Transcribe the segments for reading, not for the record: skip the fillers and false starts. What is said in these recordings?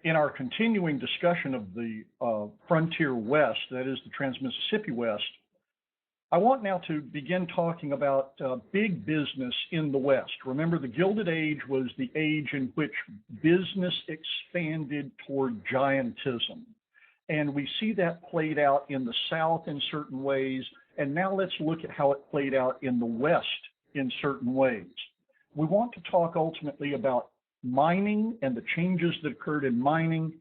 In our continuing discussion of the frontier west, that is the Trans-Mississippi West, I want now to begin talking about big business in the West. Remember, the Gilded Age was the age in which business expanded toward giantism. And we see that played out in the South in certain ways. And now let's look at how it played out in the West in certain ways. We want to talk ultimately about mining and the changes that occurred in mining,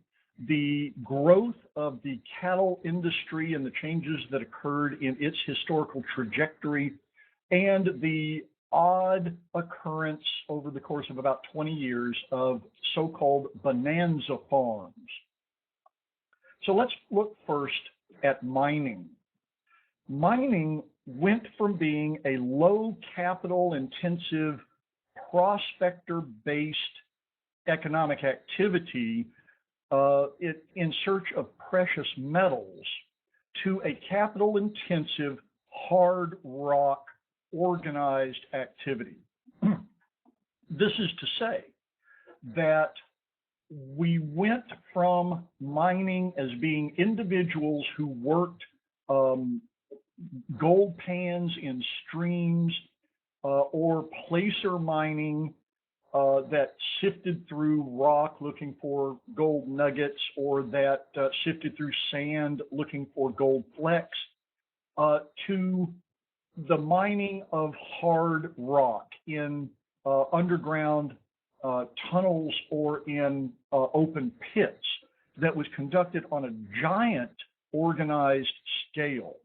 the growth of the cattle industry and the changes that occurred in its historical trajectory, and the odd occurrence over the course of about 20 years of so-called bonanza farms. So let's look first at mining. Mining went from being a low capital intensive prospector-based economic activity in search of precious metals to a capital-intensive, hard rock, organized activity. This is to say that we went from mining as being individuals who worked gold pans in streams or placer mining that sifted through rock looking for gold nuggets, or that sifted through sand looking for gold flecks, to the mining of hard rock in underground tunnels or in open pits that was conducted on a giant organized scale.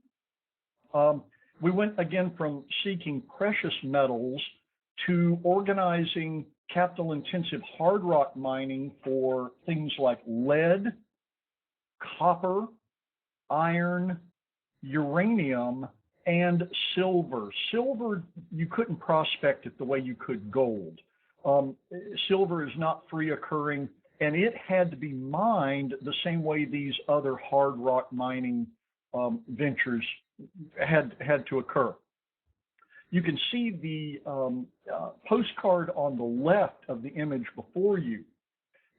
We went again from seeking precious metals to organizing capital-intensive hard rock mining for things like lead, copper, iron, uranium, and silver. Silver, you couldn't prospect it the way you could gold. Silver is not free occurring, and it had to be mined the same way these other hard rock mining ventures had to occur. You can see the postcard on the left of the image before you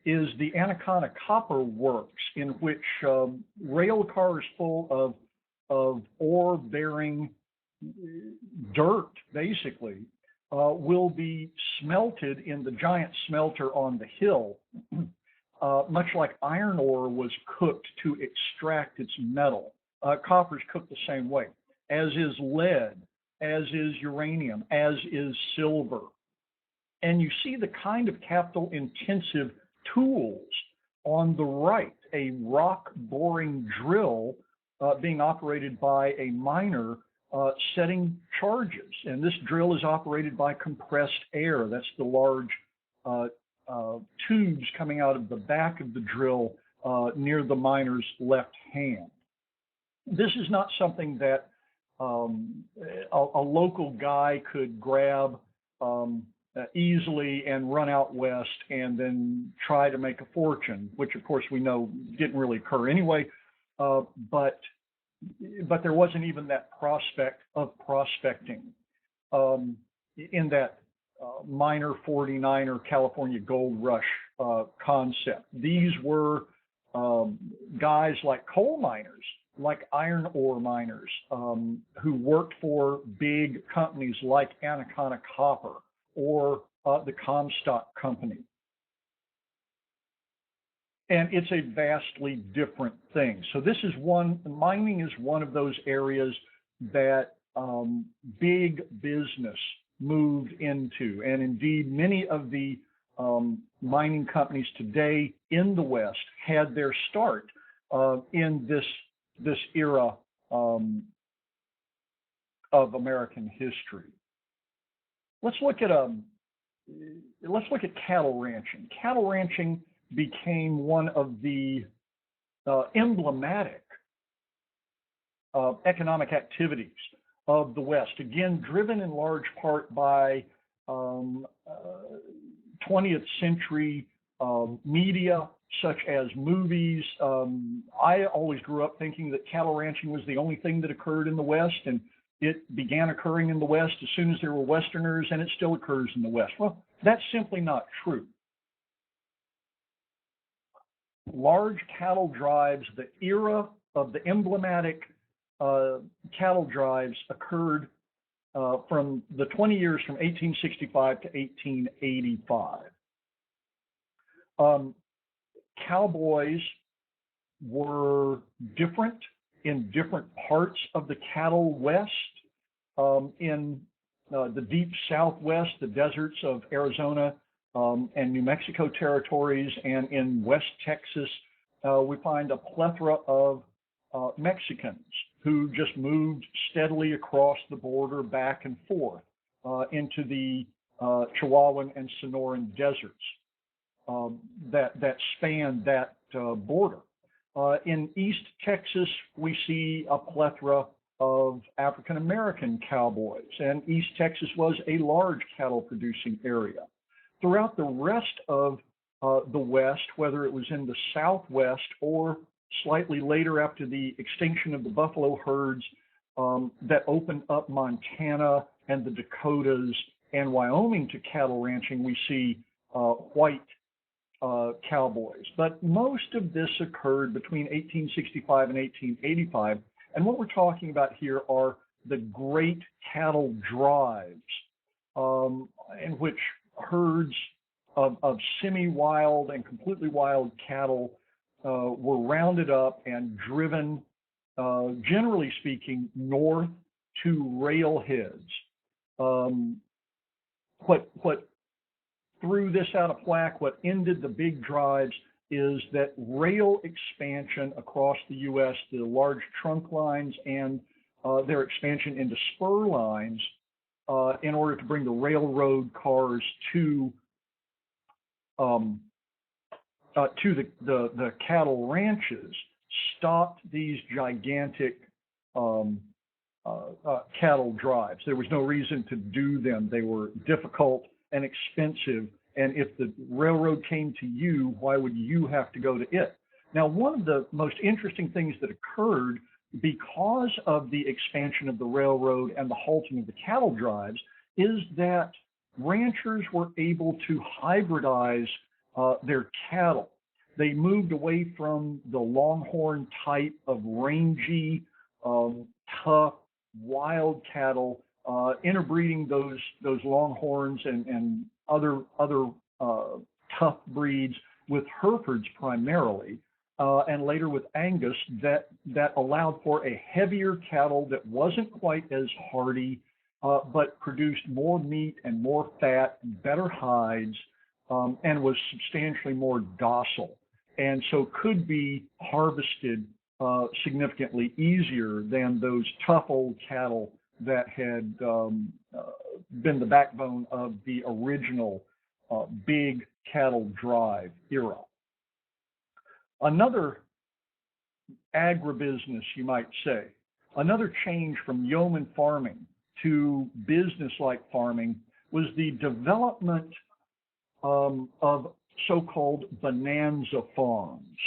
is the Anaconda Copper Works, in which rail cars full of ore-bearing dirt, basically, will be smelted in the giant smelter on the hill, much like iron ore was cooked to extract its metal. Copper is cooked the same way, as is lead, as is uranium, as is silver. And you see the kind of capital-intensive tools on the right, a rock boring drill being operated by a miner setting charges. And this drill is operated by compressed air. That's the large tubes coming out of the back of the drill near the miner's left hand. This is not something that a local guy could grab easily and run out west and then try to make a fortune, which of course we know didn't really occur anyway. But there wasn't even that prospect of prospecting in that miner 49er California gold rush concept. These were guys like coal miners, like iron ore miners, who worked for big companies like Anaconda Copper or the Comstock Company. And it's a vastly different thing. So this is mining is one of those areas that big business moved into. And indeed, many of the mining companies today in the West had their start in this era of American history. Let's look at cattle ranching. Cattle ranching became one of the emblematic economic activities of the West, again, driven in large part by 20th century media, such as movies. I always grew up thinking that cattle ranching was the only thing that occurred in the West, and it began occurring in the West as soon as there were Westerners, and it still occurs in the West. Well, that's simply not true. large cattle drives, the era of the emblematic cattle drives occurred from the 20 years from 1865 to 1885. Cowboys were different in different parts of the cattle west. In the deep southwest, the deserts of Arizona and New Mexico territories, and in West Texas, we find a plethora of Mexicans who just moved steadily across the border back and forth into the Chihuahuan and Sonoran deserts that span that border. In East Texas, we see a plethora of African American cowboys, and East Texas was a large cattle producing area. Throughout the rest of the West, whether it was in the Southwest or slightly later after the extinction of the buffalo herds that opened up Montana and the Dakotas and Wyoming to cattle ranching, we see white cowboys. But most of this occurred between 1865 and 1885. And what we're talking about here are the great cattle drives, in which herds of semi-wild and completely wild cattle were rounded up and driven, generally speaking, north to railheads. What threw this out of whack, what ended the big drives, is that rail expansion across the U.S., the large trunk lines and their expansion into spur lines in order to bring the railroad cars to the cattle ranches, stopped these gigantic cattle drives. There was no reason to do them. They were difficult and expensive. And if the railroad came to you, why would you have to go to it? Now, one of the most interesting things that occurred because of the expansion of the railroad and the halting of the cattle drives is that ranchers were able to hybridize their cattle. They moved away from the longhorn type of rangy, tough, wild cattle, interbreeding those longhorns and other tough breeds with Herefords primarily, and later with Angus, that allowed for a heavier cattle that wasn't quite as hardy, but produced more meat and more fat, better hides, and was substantially more docile, and so could be harvested significantly easier than those tough old cattle that had been the backbone of the original big cattle drive era. Another agribusiness, you might say, another change from yeoman farming to business-like farming was the development of so-called bonanza farms.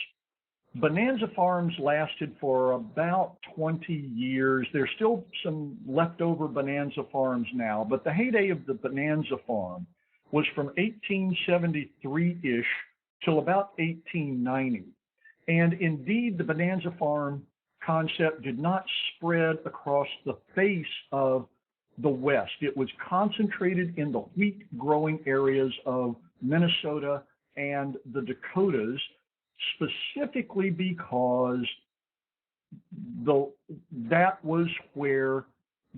Bonanza farms lasted for about 20 years. There's still some leftover bonanza farms now, but the heyday of the bonanza farm was from 1873-ish till about 1890. And indeed, the bonanza farm concept did not spread across the face of the West. It was concentrated in the wheat growing areas of Minnesota and the Dakotas, specifically because that was where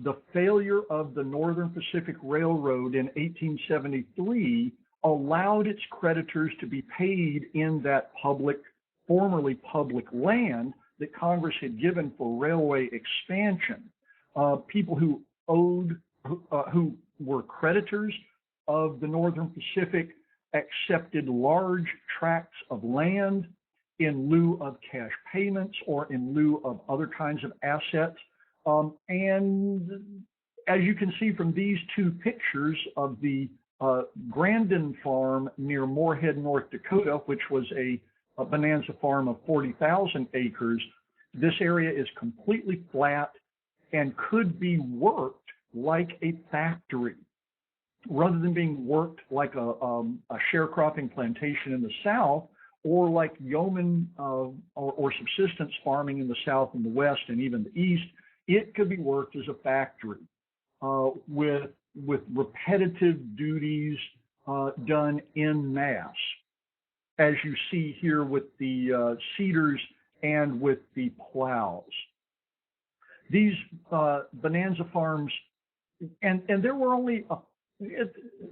the failure of the Northern Pacific Railroad in 1873 allowed its creditors to be paid in that formerly public land that Congress had given for railway expansion. People who were creditors of the Northern Pacific accepted large tracts of land in lieu of cash payments or in lieu of other kinds of assets. And as you can see from these two pictures of the Grandin Farm near Moorhead, North Dakota, which was a bonanza farm of 40,000 acres, this area is completely flat and could be worked like a factory. Rather than being worked like a sharecropping plantation in the South, or like yeoman or subsistence farming in the South and the West and even the East, it could be worked as a factory with repetitive duties done en masse, as you see here with the seeders and with the plows. These bonanza farms, and there were only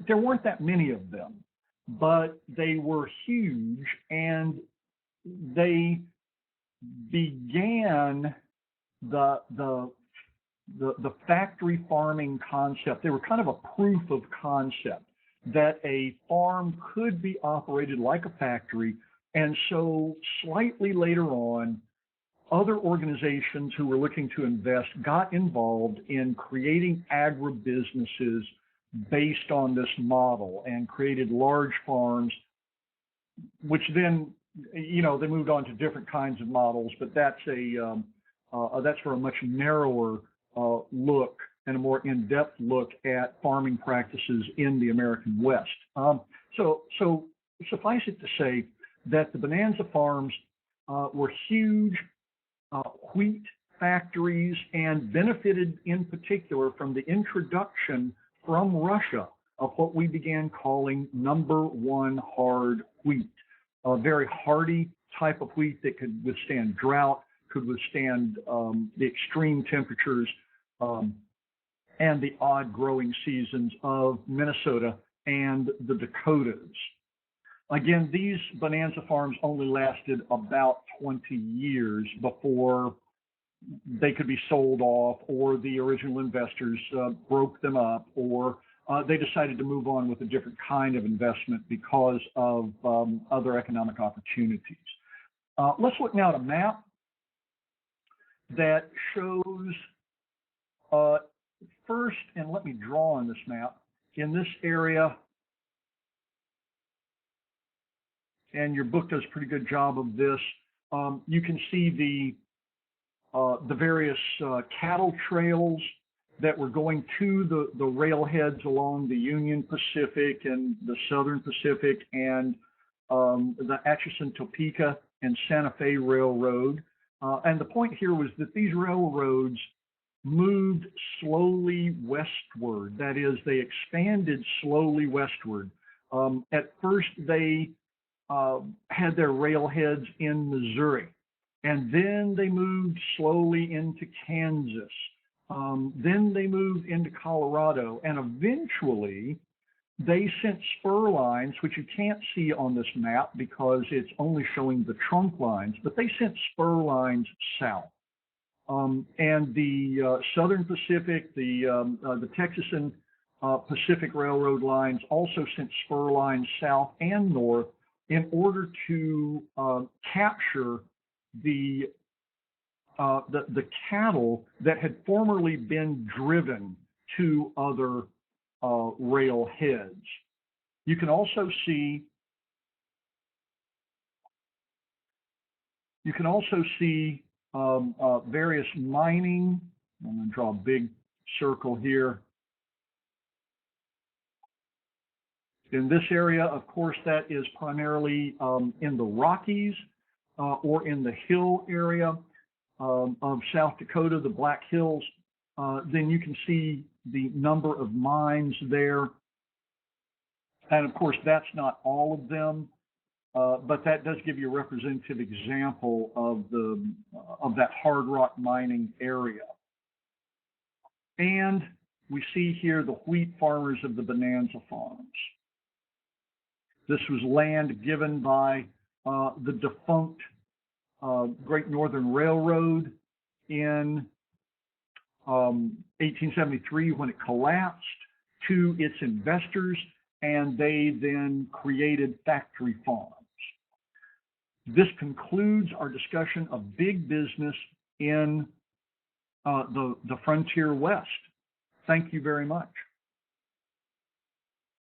there weren't that many of them, but they were huge, and they began the factory farming concept. They were kind of a proof of concept that a farm could be operated like a factory. And so slightly later on, other organizations who were looking to invest got involved in creating agribusinesses based on this model and created large farms, which then, you know, they moved on to different kinds of models, but that's for a much narrower look and a more in-depth look at farming practices in the American West. So suffice it to say that the bonanza farms were huge wheat factories and benefited in particular from the introduction from Russia of what we began calling #1 hard wheat, a very hardy type of wheat that could withstand drought, could withstand the extreme temperatures and the odd growing seasons of Minnesota and the Dakotas. Again, these bonanza farms only lasted about 20 years before they could be sold off, or the original investors broke them up, or they decided to move on with a different kind of investment because of other economic opportunities. Let's look now at a map that shows first, and let me draw on this map, in this area, and your book does a pretty good job of this, you can see the various cattle trails that were going to the railheads along the Union Pacific and the Southern Pacific and the Atchison, Topeka, and Santa Fe Railroad. And the point here was that these railroads moved slowly westward. That is, they expanded slowly westward. At first, they had their railheads in Missouri, and then they moved slowly into Kansas. Then they moved into Colorado, and eventually they sent spur lines, which you can't see on this map because it's only showing the trunk lines, but they sent spur lines south. And the Southern Pacific, the Texas and Pacific Railroad lines also sent spur lines south and north in order to capture the cattle that had formerly been driven to other rail heads. You can also see various mining. I'm going to draw a big circle here. In this area, of course, that is primarily in the Rockies or in the hill area of South Dakota, the Black Hills. Then you can see the number of mines there. And of course, that's not all of them, but that does give you a representative example of that hard rock mining area. And we see here the wheat farmers of the bonanza farms. This was land given by the defunct Great Northern Railroad in 1873 when it collapsed to its investors, and they then created factory farms. This concludes our discussion of big business in the frontier West. Thank you very much.